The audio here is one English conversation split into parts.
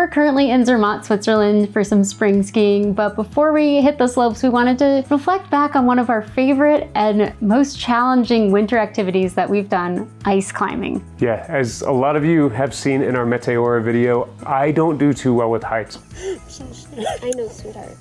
We're currently in Zermatt, Switzerland for some spring skiing, but before we hit the slopes, we wanted to reflect back on one of our favorite and most challenging winter activities that we've done, ice climbing. Yeah, as a lot of you have seen in our Meteora video, I don't do too well with heights. I know, sweetheart.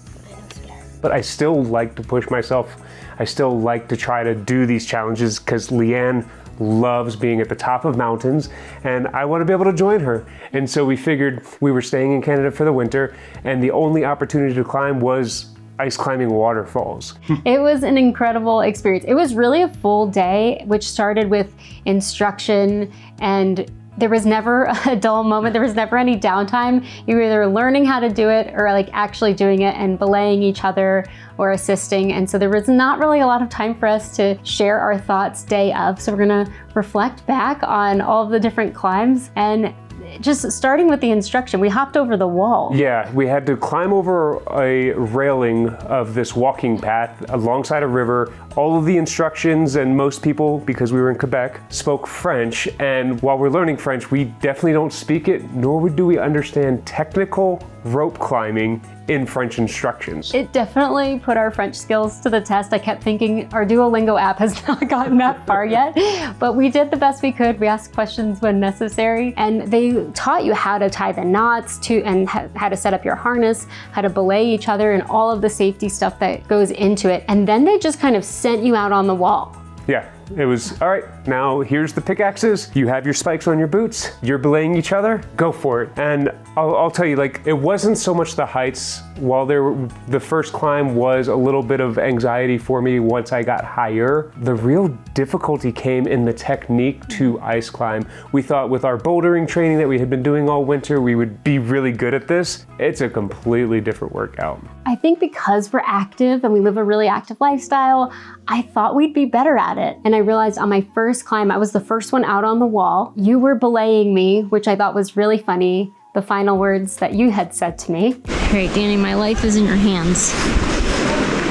But I still like to push myself. I still like to try to do these challenges because Leanne loves being at the top of mountains and I want to be able to join her. And so we figured we were staying in Canada for the winter and the only opportunity to climb was ice climbing waterfalls. It was an incredible experience. It was really a full day, which started with instruction, and there was never a dull moment. There was never any downtime. You were either learning how to do it or like actually doing it and belaying each other or assisting. And so there was not really a lot of time for us to share our thoughts day of. So we're gonna reflect back on all of the different climbs, and just starting with the instruction, we hopped over the wall. Yeah, we had to climb over a railing of this walking path alongside a river. All of the instructions, and most people, because we were in Quebec, spoke French. And while we're learning French, we definitely don't speak it, nor do we understand technical rope climbing in French instructions. It definitely put our French skills to the test. I kept thinking our Duolingo app has not gotten that far yet, but we did the best we could. We asked questions when necessary, and they taught you how to tie the knots and how to set up your harness, how to belay each other, and all of the safety stuff that goes into it. And then they just kind of sent you out on the wall. Yeah, it was, all right, now here's the pickaxes. You have your spikes on your boots. You're belaying each other. Go for it. And I'll tell you, like, it wasn't so much the heights. While the first climb was a little bit of anxiety for me once I got higher, the real difficulty came in the technique to ice climb. We thought with our bouldering training that we had been doing all winter, we would be really good at this. It's a completely different workout. I think because we're active and we live a really active lifestyle, I thought we'd be better at it. And I realized on my first climb, I was the first one out on the wall. You were belaying me, which I thought was really funny. The final words that you had said to me. All right, Danny, my life is in your hands.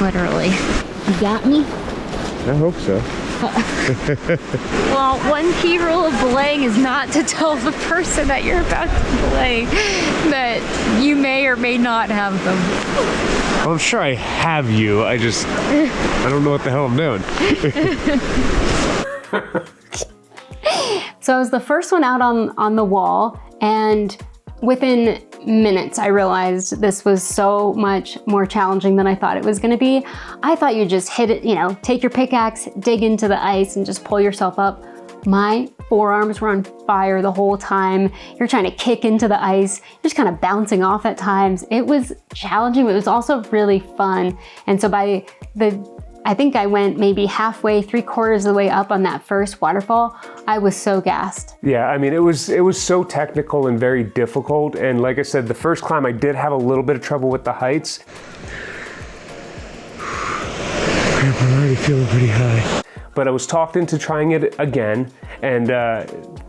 Literally. You got me? I hope so. Well, one key rule of belaying is not to tell the person that you're about to belay that you may or may not have them. Well, I'm sure I have you. I don't know what the hell I'm doing. So I was the first one out on the wall, and within minutes, I realized this was so much more challenging than I thought it was gonna be. I thought you'd just hit it, take your pickaxe, dig into the ice, and just pull yourself up. My forearms were on fire the whole time. You're trying to kick into the ice, you're just kind of bouncing off at times. It was challenging, but it was also really fun. And so I think I went maybe halfway, 3/4 of the way up on that first waterfall. I was so gassed. Yeah, I mean, it was so technical and very difficult. And like I said, the first climb, I did have a little bit of trouble with the heights. I'm already feeling pretty high. But I was talked into trying it again. And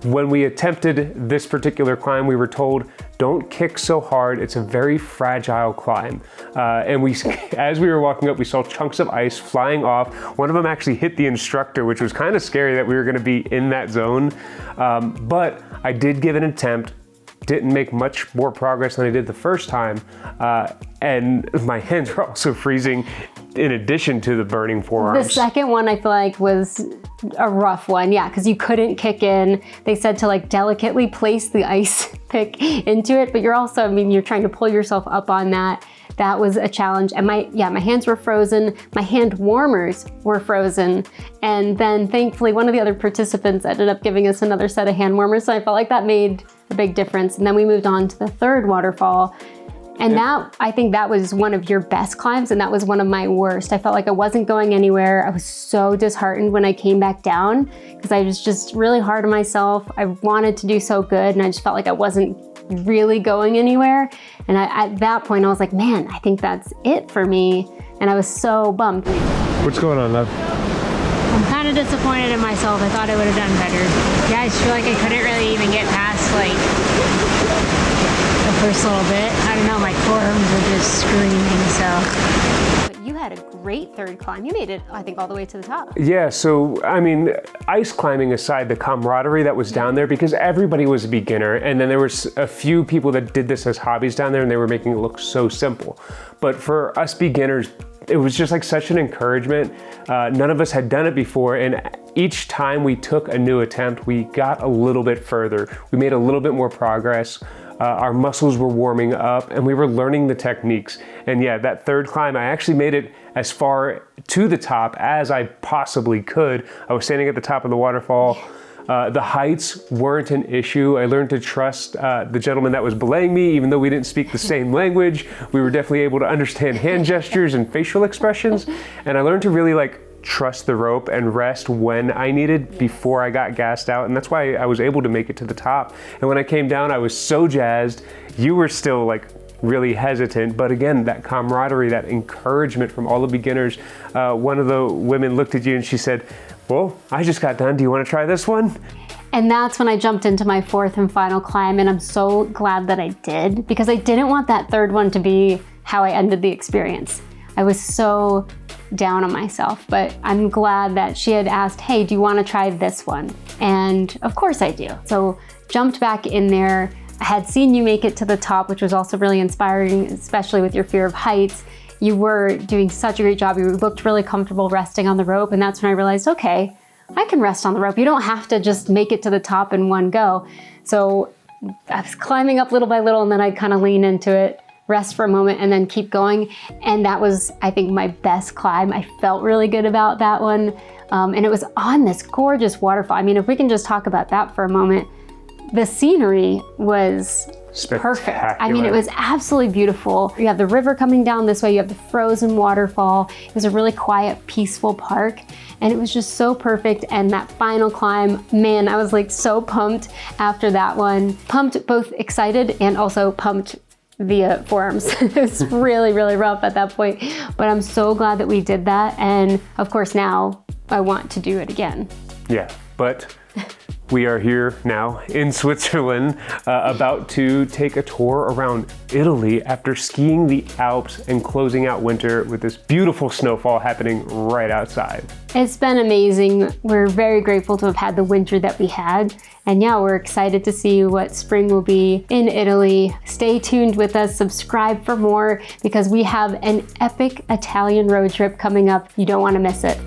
when we attempted this particular climb, we were told, don't kick so hard. It's a very fragile climb. And as we were walking up, we saw chunks of ice flying off. One of them actually hit the instructor, which was kind of scary that we were gonna be in that zone. But I did give an attempt. Didn't make much more progress than I did the first time. And my hands were also freezing in addition to the burning forearms. The second one I feel like was a rough one, yeah, because you couldn't kick in. They said to like delicately place the ice pick into it, but you're also, I mean, you're trying to pull yourself up on that. That was a challenge. And my hands were frozen. My hand warmers were frozen. And then thankfully one of the other participants ended up giving us another set of hand warmers. So I felt like that made a big difference. And then we moved on to the third waterfall. And I think that was one of your best climbs, and that was one of my worst. I felt like I wasn't going anywhere. I was so disheartened when I came back down because I was just really hard on myself. I wanted to do so good, and I just felt like I wasn't really going anywhere. And at that point, I was like, man, I think that's it for me. And I was so bummed. What's going on, love? I'm kind of disappointed in myself. I thought I would have done better. Yeah, I just feel like I couldn't really even get past like the first little bit. I don't know, my forearms were just screaming, so. But you had had a great third climb. You made it, I think, all the way to the top. Yeah, so I mean, ice climbing aside, the camaraderie that was down there, because everybody was a beginner, and then there was a few people that did this as hobbies down there, and they were making it look so simple. But for us beginners, it was just like such an encouragement. None of us had done it before, and each time we took a new attempt, we got a little bit further. We made a little bit more progress. Our muscles were warming up, and we were learning the techniques. And yeah, that third climb, I actually made it as far to the top as I possibly could. I was standing at the top of the waterfall. The heights weren't an issue. I learned to trust the gentleman that was belaying me, even though we didn't speak the same language. We were definitely able to understand hand gestures and facial expressions. And I learned to really like trust the rope and rest when I needed before I got gassed out. And that's why I was able to make it to the top. And when I came down, I was so jazzed. You were still like really hesitant, but again, that camaraderie, that encouragement from all the beginners. One of the women looked at you and she said, well, I just got done. Do you want to try this one? And that's when I jumped into my fourth and final climb, and I'm so glad that I did, because I didn't want that third one to be how I ended the experience. I was so down on myself, but I'm glad that she had asked, hey, do you want to try this one? And of course I do. So jumped back in there. I had seen you make it to the top, which was also really inspiring, especially with your fear of heights. You were doing such a great job. You looked really comfortable resting on the rope, and that's when I realized, okay, I can rest on the rope. You don't have to just make it to the top in one go. So I was climbing up little by little, and then I'd kind of lean into it, rest for a moment, and then keep going. And that was, I think, my best climb. I felt really good about that one. And it was on this gorgeous waterfall. I mean, if we can just talk about that for a moment, the scenery was perfect. I mean, it was absolutely beautiful. You have the river coming down this way, you have the frozen waterfall. It was a really quiet, peaceful park, and it was just so perfect. And that final climb, man, I was like so pumped after that one. Pumped, both excited and also pumped via forearms. It was really, really rough at that point, but I'm so glad that we did that. And of course now I want to do it again. Yeah, but we are here now in Switzerland, about to take a tour around Italy after skiing the Alps and closing out winter with this beautiful snowfall happening right outside. It's been amazing. We're very grateful to have had the winter that we had. And yeah, we're excited to see what spring will be in Italy. Stay tuned with us, subscribe for more, because we have an epic Italian road trip coming up. You don't want to miss it.